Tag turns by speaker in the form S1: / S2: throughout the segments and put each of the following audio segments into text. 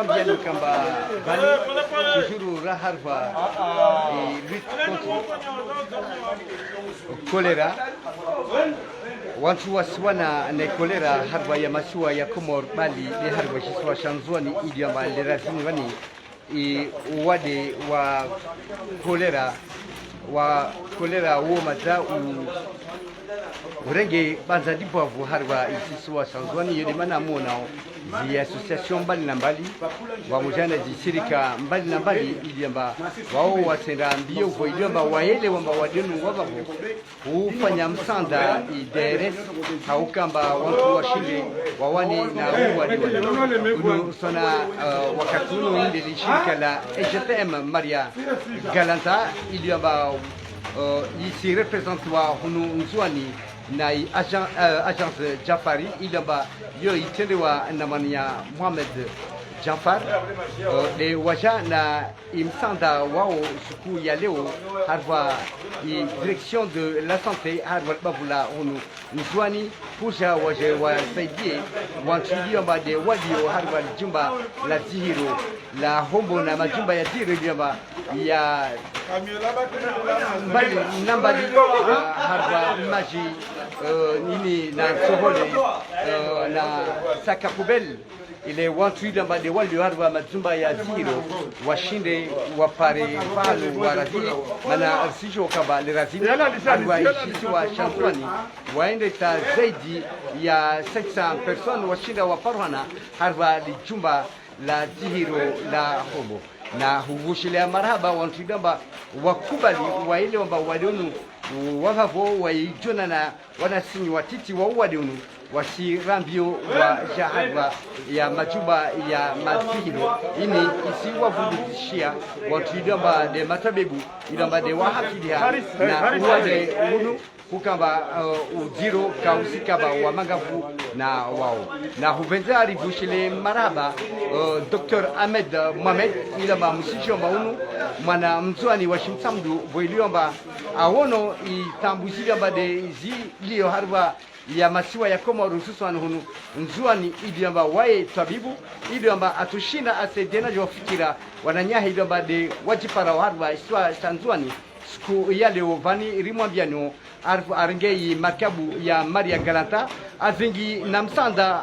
S1: Rimambiano Kamba Bali, toujours Raharva et lutte contre le choléra. Wantu waswana na kolera harba ya masiwa ya Komor Bali le harba shiswa shanzwani idiamba le razini wani wade wa kolera wo maza urenge banza dipovu harba isiswa shanzwani yede mana mona zi association mbali na mbali wa mujana jisirika mbali na mbali idiamba wao wasenda mbio kwa idiamba waele wamba wadenu wababo ufanya msanda ideres haukamba wantu washinde wawane na uwadiwa sona wakati uno inde li shirika la EGTM Maria Galanta idiamba yisi represente wa hunu nzuani na agence Jafari idiamba yo itendewa na mania Mohamed Jafar de waja na imsanda wao suku ya leo harwa direction de la santé harwa babula hunu nzwani kusha waje wasaidie wantudio de wadio harwa jumba la Zihiro la hombo na majumba ya Zihiro jumba ya mbali nambali harwa maji nini na sohole na sakakubel ile watu idamba de wali harwa majumba ya Zihiro washinde wapare falu waradhi mana arsijo kaba lirazini harwa ishisi wa shantuani waende ta zaidi ya 600 personnes washinda waparwana harwa lijumba la Zihiro la hobo na huvushile marhaba wantu idamba wakubali waile wamba wadonu wavavo waijona na wanasinyi watiti wa uwadonu wasirambio wa jahadwa ya majumba ya Mazihiro ini isiwa vudishia watu idamba de matabebu idamba de wahafidia na uwade unu kukamba ujiro kausikaba wa mangafu na wao na huvenza alivushile maraba Dr. Ahmed Mohamed ilamba musisho maunu mwana mzwani wa shimsamdu voiliomba awono itambuzili amba de zi liyo harwa ya masiwa ya Komoro hususan hunu nzuani idiamba wae tabibu idiamba atushinda asedena jofikira wananyaha idiamba de wajipara harwa iswa sanzuani siku ya leo vani rimwambiano arengei markabu ya Maria Galanta avingi na msanda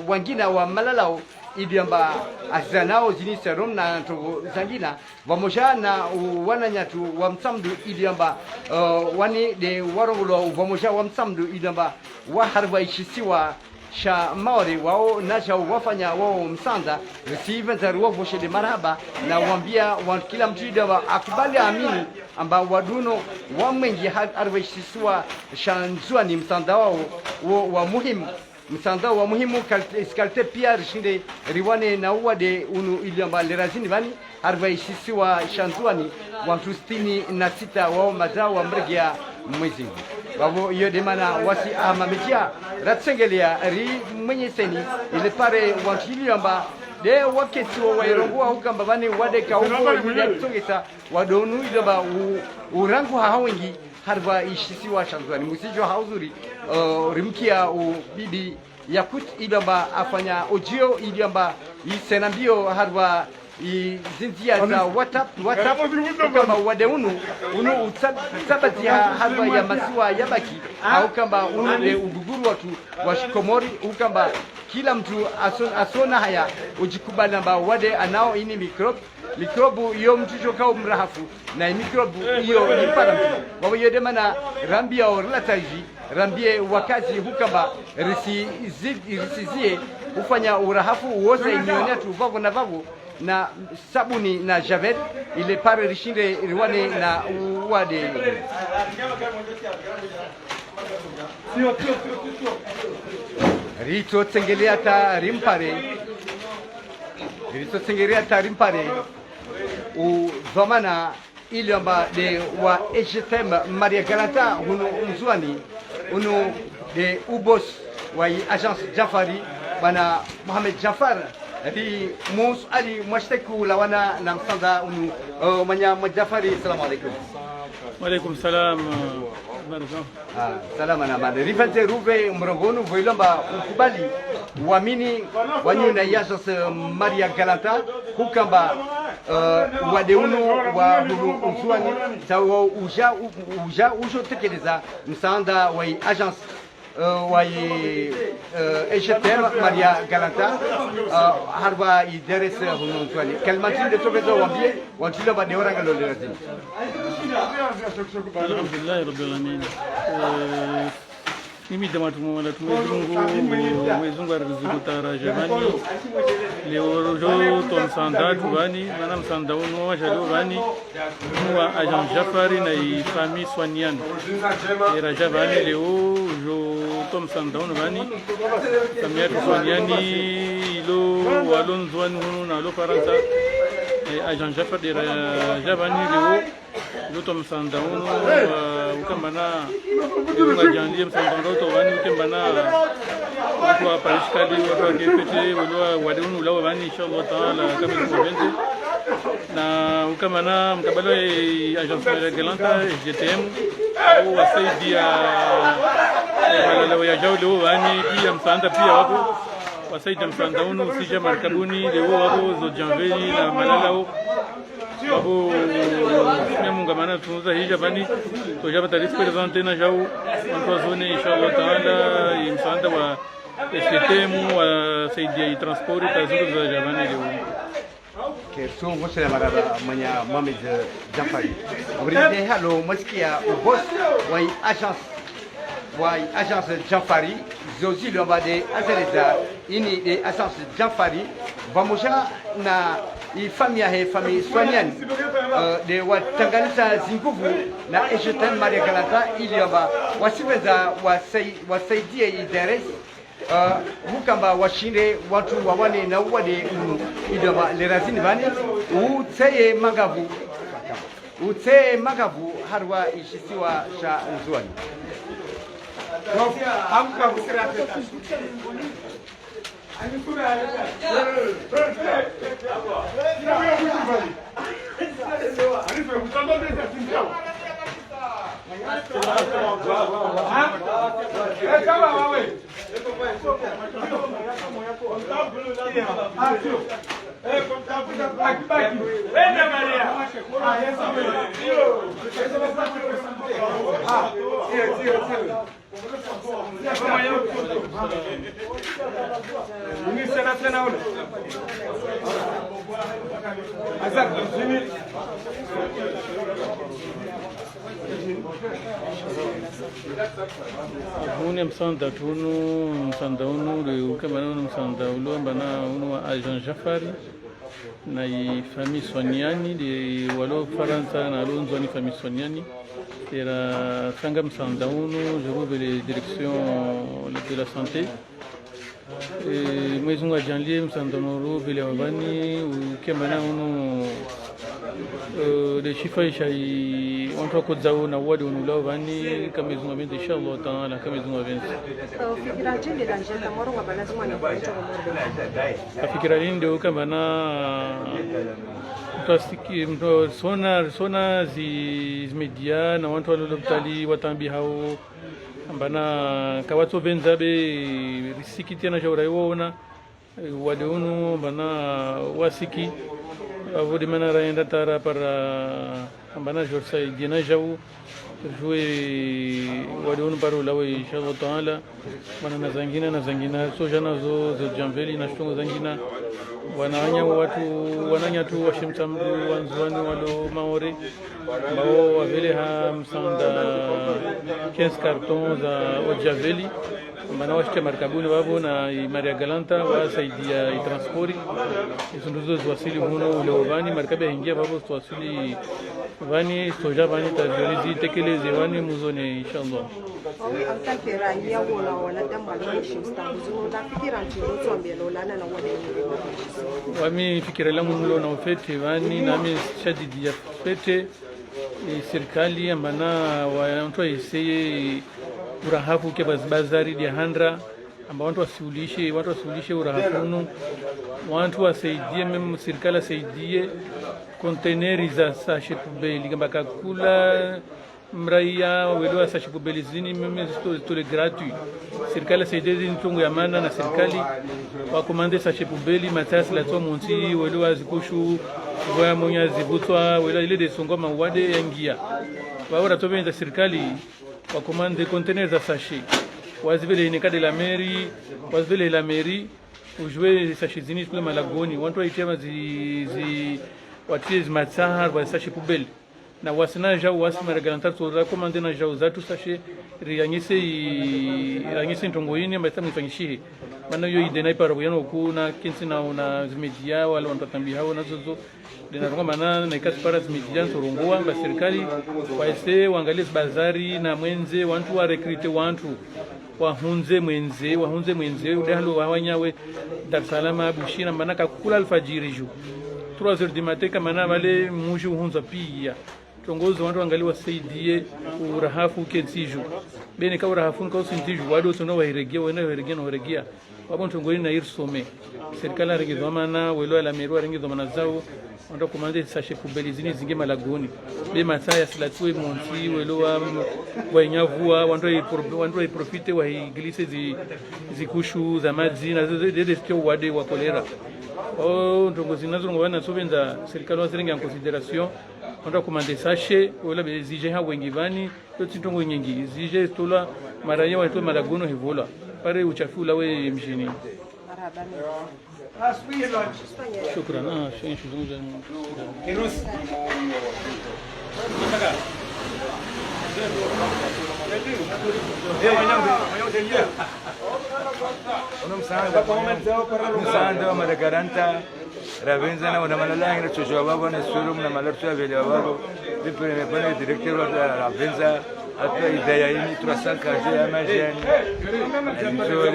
S1: wangina wa malalao idiamba azanao zini serum na to zangina vamoja na wananyatu wa msamdu idiamba wani de warongulo vamoja wa msamdu idiamba wa harba ishisiwa sha maori wao nasha wafanya wao msanda receive zaruwa voshele marhaba na wambia kila mtu idiamba akubali amini amba waduno wamengi harba ishisiwa shanzua ni msanda wao wa muhimu msanda wa muhimu kalte pia rishinde riwane na uwade unu iliamba lerazini vani harva ishisiwa shanzuani wantu 66 wao mazao wa mregia mwezi wavo iyo demana wasi amamejia ratsengelia ri mwenye seni ile pare wantu iliamba de waketi wa wairongua hukamba vani wade kauko ile tsongeta wadonu iliamba urangu hawengi harva ishisiwa shanzuani musijo hauzuri rimkia bibi yakut idamba afanya ojio idamba isenambio harwa izinzia za WhatsApp kama wadeunu utabati harwa ya masiwa yabaki au kama unule ubuguru watu wa Komori ukamba kila mtu asona haya ujikubali namba wade anao ini mikrobu iyo mtujo kao mrahafu na mikrobu iyo nipara mtu wawo yodemana rambia orlataji rambie wakazi hukamba risizie ufanya urahafu uoza imionia tu vavo na vavo na sabuni na javel ile pare rishinde riwane na uwade rito tsengelea ta rimpare u dhamana iliamba de wa EGTM Maria Galanta hunu mzwani hunu de ubos wa agence Jafari bana Mohamed Jafar di mus ali mwashtaku lawana na msanda hunu manya Jafari. Assalamu alaikum.
S2: Wa alaikum salam
S1: salama na mande rifante ruve mrongonu voilomba ukubali uamini wanyu na yasos Maria Galanta hukamba wadeunu wa hulu usuani sawa uja ujo tekeleza msaada wa agence wa HTM Maria Galanta harba idares hulu usuani kalmatin de tokezo wambie wantilo ba deoranga lo lazim
S2: alhamdulillah rabbil alamin mimi dama tumwala mwezungu arizukutara jamani leo jo ton sanda tubani mana msanda uno wa jalo bani wa agent Jafari na famille soignante era javani leo jo tom sanda uno bani famille soignani lo walon zwan uno na lo faransa agent Jafari era javani leo jo tom sanda uno ukambana ngajanlie msanda to wani ukembana kwa parishkali wa kepete wala wadunu lawa bani inshallah taala kama tuweze na ukamana mkabala agence Maria Galanta GTM au wasaidia wala ya jawlo bani pia msanda pia wapo wasaidia msanda unu sija markabuni leo wapo zo janveli na malalao wapo mungamana tunuza hija bani to jaba tarif presente na jau kwa zone inshallah taala imsanda wa STM wa saidia transport tazuru za jabani leo
S1: ke so ngosele maraba manya Mohamed Jafari obride halo maskia ubos wa agence Jafari zozi lombade azereza ini de agence Jafari vamoja na famille soignante de watanganisha zinguvu na HTM Maria Galanta iliomba wasibeza wasaidie idares hukamba washinde watu wawane na uwade idoma lerazini bani uteye magavu harwa ishisiwa sha nzuani
S2: Hune msanda unu le ukambana msanda ulo mbana unu wa agent Jafari na famille soignani de walo faransa na lonzo ni famille soignani era sanga msanda unu je rouvre les directions de la santé mwezungu ajanlie msanda unu vile wabani ukambana unu de chiffres chai onto ko zao na wadi unulao vani kama izunga bende inshallah taala kama izunga bende
S3: fikira jinde la jenda moro wa balazi mwana kucho mordo
S2: fikira linde kama na plastique mto sona zi media na watu walolopitali watambi hao ambana kawatso benza be risikiti na jaura iwona wadi unu bana wasiki avodi mana raenda tara para ambana jorsa dina jau jouer wadon paro lawe inshallah taala mana na zangina so jana zo janveli na shtongo zangina wananya tu washimtamdu wanzwani walo maore bao wavele ha msanda 15 cartons za ojaveli mana washte markabuni wabo na Maria Galanta wasaidia itranspori isunduzo zwasili huno ulewani markabe ingia wabo twasili vani soja vani tazolizi tekeleze vani muzone inshallah
S3: altakera ya wala damba lo shimstandu da fikira ntizo mbelo lana na wale
S2: wami fikira la mulo na ufete vani na mimi shadidi ya fete serikali ambana watu iseye urahafu ke bazari dia handra ambao watu wasiulishe urahafu watu wasaidie meme serikali asaidie containeri za sachet poubelle kama kakula mraia welewa sashi kubelizini meme tole gratuit serikali saidezi ntongo ya mana na serikali wakomande sashi kubeli matasi la toa monti welewa zikushu voya monya zibutwa welewa ile de songo mawade yangia waora tobenza serikali wakomande container za sashi wazivele inikade la meri wazivele la meri ujue sashi zini kule malagoni wantu waitema watie zimatsahar wa sashi kubeli na wasina jau wasi maragantar toza komande na jau zatu sashi rianyese ntongoini ambata mfanyishihe maana yo idena ipara kuyano kuna kinsi na zimedia wala wantatambi hao na zozo dinaronga maana na ikasi para zimedia ntorongwa ba serikali waise waangalie bazari na mwenze wantu wa recruit wantu wahunze mwenze udahalo wawanyawe Dar es Salaam Bushina maana kakula alfajiri ju 3h du matin kama wale muji hunza pia tongozo wantu angali wasaidie urahafu kensiju bene ka urahafu ka usintiju wado tono wahiregia no hiregia wabo tongoni na irsome serikali aringizo mana welo la meru aringizo mana zao ndo komande sashe kubelizini zinge malagoni be mataya silatwe monti welo wa nyavua wantu profite wa iglise zikushu za maji na zede stio wade wa kolera ndongozi nazo ngwana sobenza serikali waziringa en considération ndo komande sashe wala bezije ha wengi vani totintongo nyingi zije tola maraya wa to malagono hivola pare uchafu la we mjini شكرا شيء شو
S4: msando madagaranta ravenza na malala ngira chojo baba na suru na malartu vile baba depuis me pone directeur wa ravenza ata idea hii 300 kaje ya majani ndio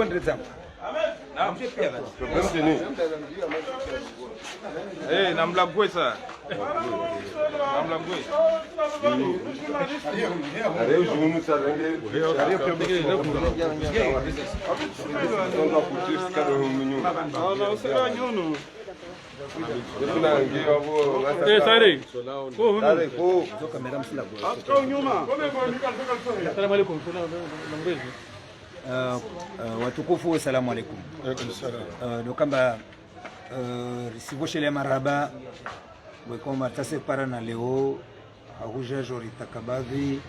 S4: ndio
S5: Eh, namlagwe sa. Namlagwe.
S6: Areu junu sa rende. Areu pia Songa kutir skado humunyu.
S5: Ala usera nyono.
S6: Kuna ngiyo abo ngata.
S2: Eh sare.
S6: Sare ko.
S5: Kamera msila go. Atko nyuma.
S2: Assalamu alaykum.
S7: Watukufu, assalamu alaikum. Dokamba risivoshele maraba wekoma tase para na leo ahuja jori takabadhi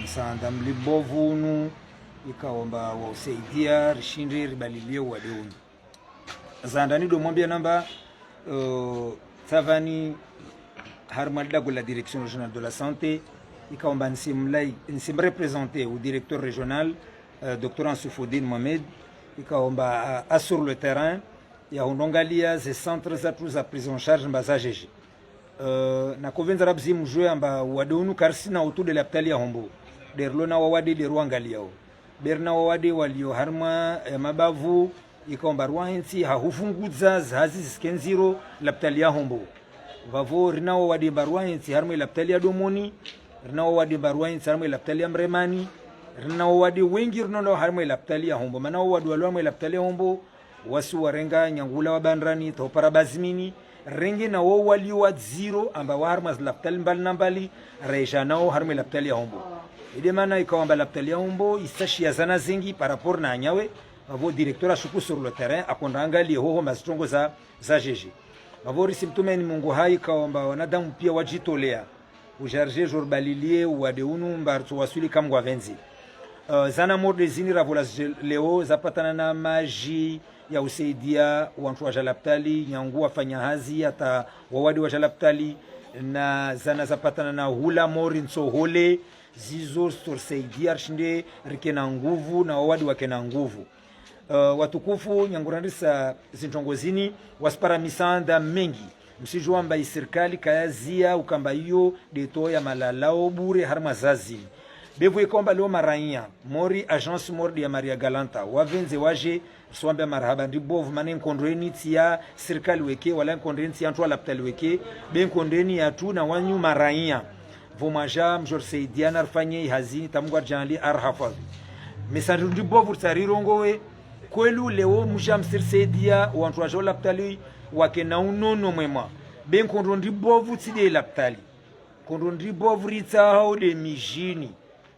S7: msaanda mlibovunu ikaomba wausaidia rishinde ribalilie wadeunu zandani do mwambia namba savani harmalda la direction régionale de la santé ikaomba nsimrepresenter au directeur régional Dr. Ansoufodine Mohamed ikaomba sur le terrain ya undongalia ze centres zatu za prise en charge mbaza jeje na kovenza rabzi mjwe amba wadonu karsina autour de la ptali ya hombo derlona wawade de ruangaliao berna wawade walio harma mabavu ikaomba ruanti hahufunguza zazi ziskenziro la ptali ya hombo vavo rina wawade baruanti harma la ptali ya domoni rina wawade baruanti harma la ptali ya mremani rina wawade wengi rinono harma la ptali ya hombo mana wawade walwa la ptali ya hombo wasu warenga nyangula wa bandrani topara bazimini rengi na wo wali wa zero amba warmas laptal mbal nambali reja nao harme laptal ya hombo ide mana ikawamba laptal ya hombo isashi ya zana zingi par rapport na nyawe avo directeur ashuku sur le terrain akonda angali ho mastongo za jeje avo risimtumeni mungu hai kawamba wanadamu pia wajitolea ujarje jour balilie wa deunu mbartu wasuli kamgwa venzi zana morde zini ravola leo zapatana na maji ya usaidia wantu wa jalaptali nyangu wafanya hazi hata wawadi wa jalaptali na zana zapatana na hula mori nsohole zizo storsaidia shinde rikena nguvu na wawadi wakena nguvu watukufu nyangurandisa zintongozini waspara misanda mengi msijua mba serikali kayazia ukamba hiyo deto ya malalao bure harma zazi bevu ikomba leo maraia mori agence mori ya Maria Galanta wavenze waje swambe marhaba ndibovu manen kondreni tia serikali weke wala kondreni tia ntwa laptali weke ben kondreni ya tu na wanyu maraia vomaja mjor seidiana rfanye hazini tamgwa janli arhafadhi mesandu ndibovu tsarirongowe kwelu leo mjam sir seidia wantwa jola laptali wake na unono mwema ben kondondri bovu tside laptali kondondri bovu ritsa haude mijini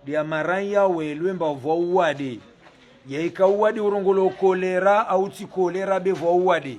S7: de amaranya welwemba vouade yaika uwade urongolo kolera au ti kolera be vouade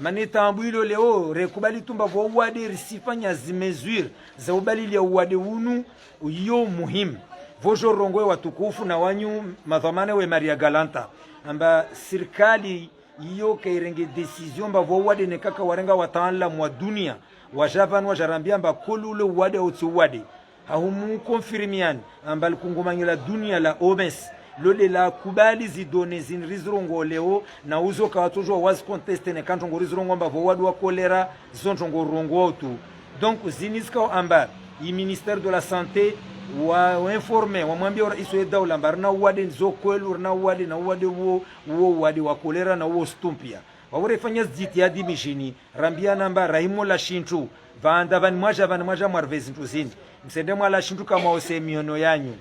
S7: manetambu ilo leo rekubali tumba vouade risifanya zimezwir za ubali ya uwade unu yo muhimu vojo rongoe watukufu na wanyu madhamana we Maria Galanta amba serikali iyo kairenge decision ba vouade ne kaka warenga wataala mwa dunia wajavan wajarambia amba kolule uwade au ti uwade hahumu konfirmian amba kungumanyila dunia la OMS lole la kubali zidone zinrizrongo leo na uzo ka toujours was conteste ne kantongo rizrongo amba vouade wa kolera zontongo rongo tu donc ziniska amba i ministère de la santé wa informe wa mwambia rais wa dawla barna uwade nzokwelu na uwade na uwade wo uwade wa kolera na wo stumpia wawore fanya jitihadi mishini rambia namba raimo la shintu vanda van mwaja marvezi ntuzini msende mwala shintu kama ose miono yanyu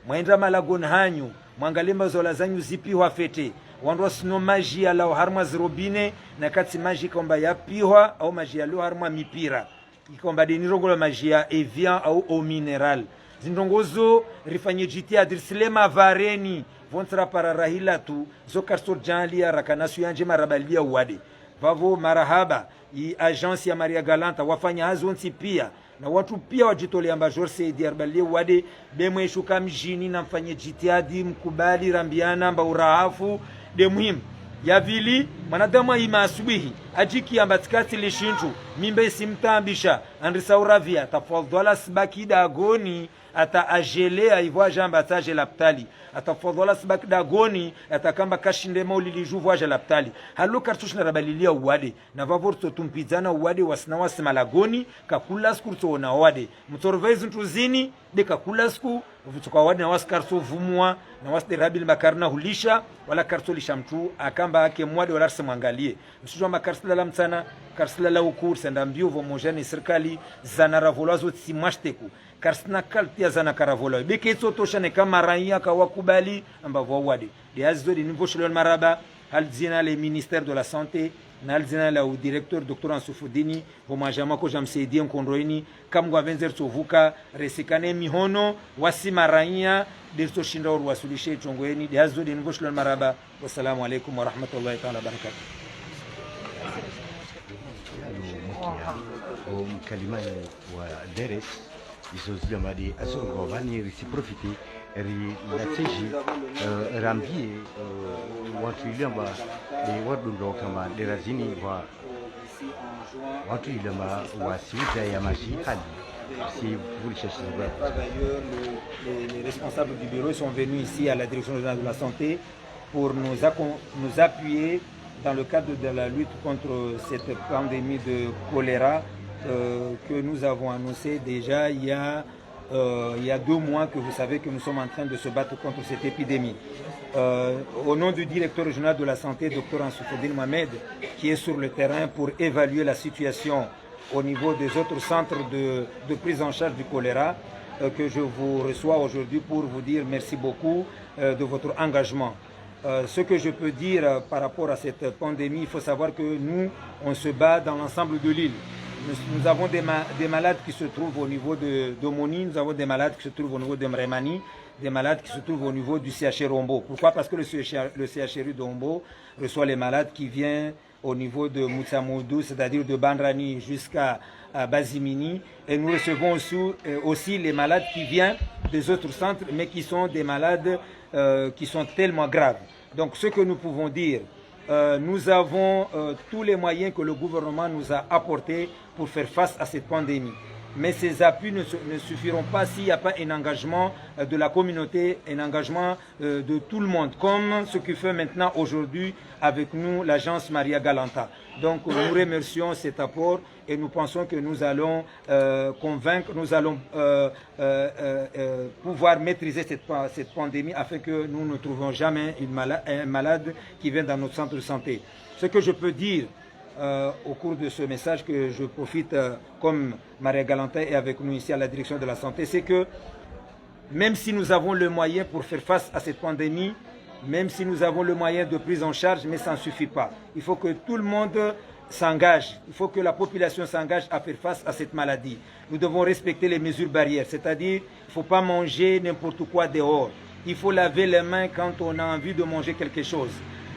S7: mwaenda malagon hanyu mwangalimba zola zanyu zipihwa fete wandwa sino maji ala harma zrobine na kati maji komba yapihwa au maji ya lo harma mipira ikomba denirongola maji ya evian au au mineral zindongozo rifanye jitihadi silema vareni vontra para rahila tu zo karsor janlia rakanasu yanje marabalia uwade vavo marahaba i agence ya Maria Galanta wafanya hazonsi pia na watu pia wajitolea mbajor Saidi Arbalie uwade bemwe shuka mjini na mfanye jitihadi mkubali rambiana mba urahafu de muhimu ya vili mwanadamu ima asubihi ajiki ambatikati lishintu mimbe simtambisha andrisauravia tafadhala sibaki dagoni ata ajelea ivwa jamba ataje laptali atafadhala sibaki dagoni atakamba kashinde maulili juvwa laptali halo kartush na rabalilia uwade na vavorto tumpizana uwade wasina wasima lagoni kakula skurto na uwade mtorvezi ntuzini de kakula sku vutuka wade na waskarso vumwa na wasde rabil makarna hulisha wala karso lishamtu akamba ake mwade wala mwangalie msijwa makarsila la mtana karsila la ukur senda mbio vomojani serikali zanara volazo tsimashteku karsina kaltia zana karavola beke tosha ne kama raia kawakubali ambavo wade de azzo de niveau chelon maraba hal zina le ministère de la santé nal zina la au directeur Dr Ansufudini vomajama ko jamsaidia nkondroini kamgwa venzer sovuka resikane mihono wasima raia de toshinda urwasulishe chongoeni de azzo de niveau chelon maraba wassalamu alaikum wa rahmatullahi ta'ala barakatuh
S1: mkalima wa deres isozia madi asongo vani reciprocity ri la teji rambie watu ilamba de wadundo kama derazini watu ilamba wasiuza ya maji hali si vous le cherchez
S7: les responsables du bureau sont venus ici à la direction générale de la santé pour nous appuyer dans le cadre de la lutte contre cette pandémie de choléra que nous avons annoncé déjà il y a 2 mois que vous savez que nous sommes en train de se battre contre cette épidémie. Au nom du directeur régional de la santé, Dr Ansufudine Mohamed, qui est sur le terrain pour évaluer la situation au niveau des autres centres de prise en charge du choléra, que je vous reçois aujourd'hui pour vous dire merci beaucoup de votre engagement. Ce que je peux dire par rapport à cette pandémie, il faut savoir que nous, on se bat dans l'ensemble de l'île. Nous avons des malades qui se trouvent au niveau d'Omoni, nous avons des malades qui se trouvent au niveau de Mremani, des malades qui se trouvent au niveau du CHR Rombo. Pourquoi? Parce que le CHR Rombo reçoit les malades qui viennent au niveau de Moutsamoudou, c'est-à-dire de Bandrani jusqu'à Bazimini. Et nous recevons aussi les malades qui viennent des autres centres, mais qui sont des malades qui sont tellement graves. Donc ce que nous pouvons dire, nous avons tous les moyens que le gouvernement nous a apportés pour faire face à cette pandémie. Mais ces appuis ne suffiront pas s'il n'y a pas un engagement de la communauté, un engagement de tout le monde, comme ce que fait maintenant aujourd'hui avec nous l'agence Maria Galanta. Donc nous remercions cet apport et nous pensons que nous allons convaincre, nous allons pouvoir maîtriser cette pandémie afin que nous ne trouvions jamais un malade qui vient dans notre centre de santé. Ce que je peux dire au cours de ce message, que je profite comme Maria Galanta est avec nous ici à la direction de la santé, c'est que même si nous avons le moyen pour faire face à cette pandémie, même si nous avons le moyen de prise en charge, mais ça ne suffit pas. Il faut que tout le monde s'engage, il faut que la population s'engage à faire face à cette maladie. Nous devons respecter les mesures barrières, c'est-à-dire il ne faut pas manger n'importe quoi dehors. Il faut laver les mains quand on a envie de manger quelque chose.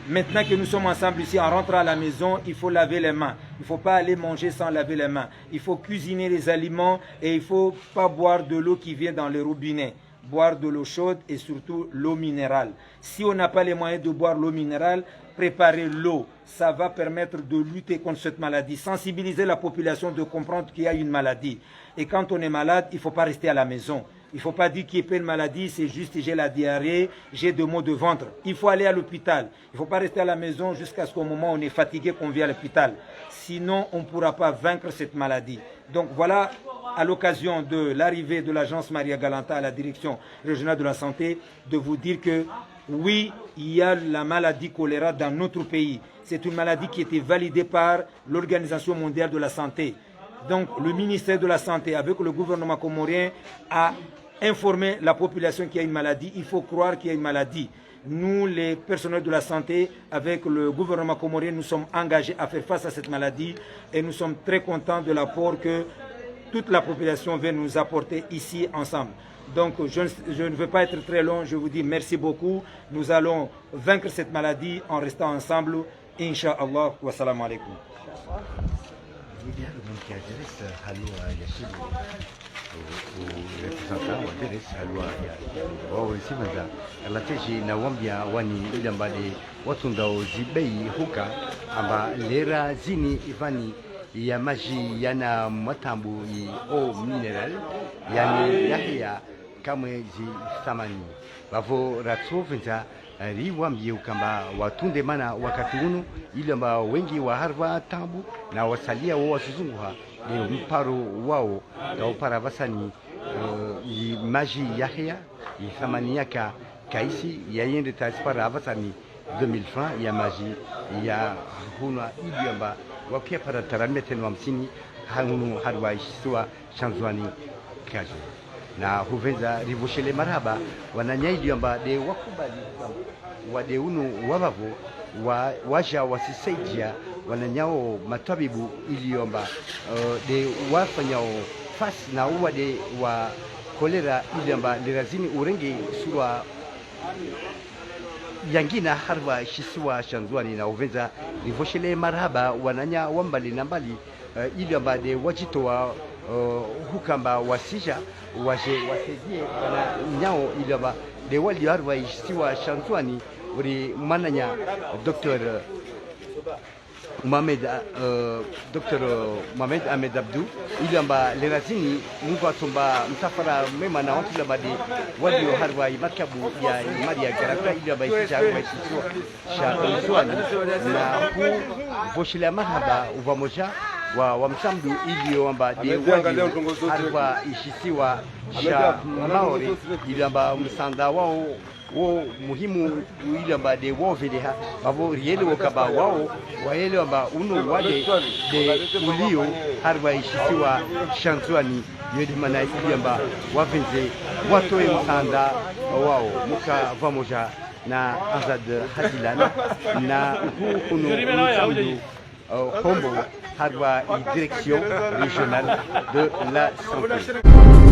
S7: Maintenant que nous sommes ensemble ici, en rentrant à la maison, il faut laver les mains. Il ne faut pas aller manger sans laver les mains. Il faut cuisiner les aliments et il ne faut pas boire de l'eau qui vient dans le robinet. Boire de l'eau chaude et surtout l'eau minérale. Si on n'a pas les moyens de boire l'eau minérale, préparer l'eau, ça va permettre de lutter contre cette maladie. Sensibiliser la population de comprendre qu'il y a une maladie. Et quand on est malade, il ne faut pas rester à la maison. Il ne faut pas dire qu'il n'y a pas une maladie, c'est juste j'ai la diarrhée, j'ai des maux de ventre. Il faut aller à l'hôpital. Il ne faut pas rester à la maison jusqu'à ce qu'au moment où on est fatigué qu'on vienne à l'hôpital. Sinon, on ne pourra pas vaincre cette maladie. Donc voilà, à l'occasion de l'arrivée de l'agence Maria Galanta à la direction régionale de la santé, de vous dire que oui, il y a la maladie choléra dans notre pays. C'est une maladie qui a été validée par l'Organisation mondiale de la santé. Donc le ministère de la Santé, avec le gouvernement comorien, a informé la population qu'il y a une maladie. Il faut croire qu'il y a une maladie. Nous, les personnels de la santé, avec le gouvernement comorien, nous sommes engagés à faire face à cette maladie et nous sommes très contents de l'apport que toute la population vient nous apporter ici ensemble. Donc je ne veux pas être très long, je vous dis merci beaucoup. Nous allons vaincre cette maladie en restant ensemble. Inch'Allah. Wassalamu alaikum.
S1: alateji na wambia wani ile mbali watu ndao zibei huka amba lera zini ifani ya maji yana matambu o mineral yani yahya kamwe zi thamani bavo ratsovenza riwambie ukamba watunde mana wakati unu ile amba wengi wa harva tambu na wasalia wao wasizunguha ni mparo wao na upara vasani maji yahya thamani yaka kaisi yayende taspara avasani 2000 francs ya maji ya huna ili amba wapia para tarameten wamsini hanu harwa iswa chanzwani kajo na huvenza rivushele maraba wananyaidi amba de wakubali wade unu wabavo waja wasisaidia wananyao matabibu iliomba de wafanyao fasi na uwade wa kolera iliomba lirazini urenge surwa yangina harwa shisiwa shanzwani na uvenza rivoshele maraba wananya wambali na mbali iliomba de wajitoa hukamba wasija waje wasaidie wana nyao iliomba de wali harwa shisiwa shanzwani uri mananya Dr. Mohamed Ahmed Abdou iliamba lerazini mungu atomba msafara mema na watu labadi walio harwa makabu ya Maria Galanta iliamba isha shanzwani na kuvoshila marhaba uvamoja wa msamdu ilio amba de harwa ishisiwa sha maori iliamba msanda wao wo muhimu ile amba de wo veleha babo riele wakaba wao waele amba uno wade de ulio harwa ishisiwa shanzwani yedi mana ile amba wavenze watoe msanda wao muka vamoja na Azad Hadilana na kuno msamdu Combo harwa direction régionale de la santé.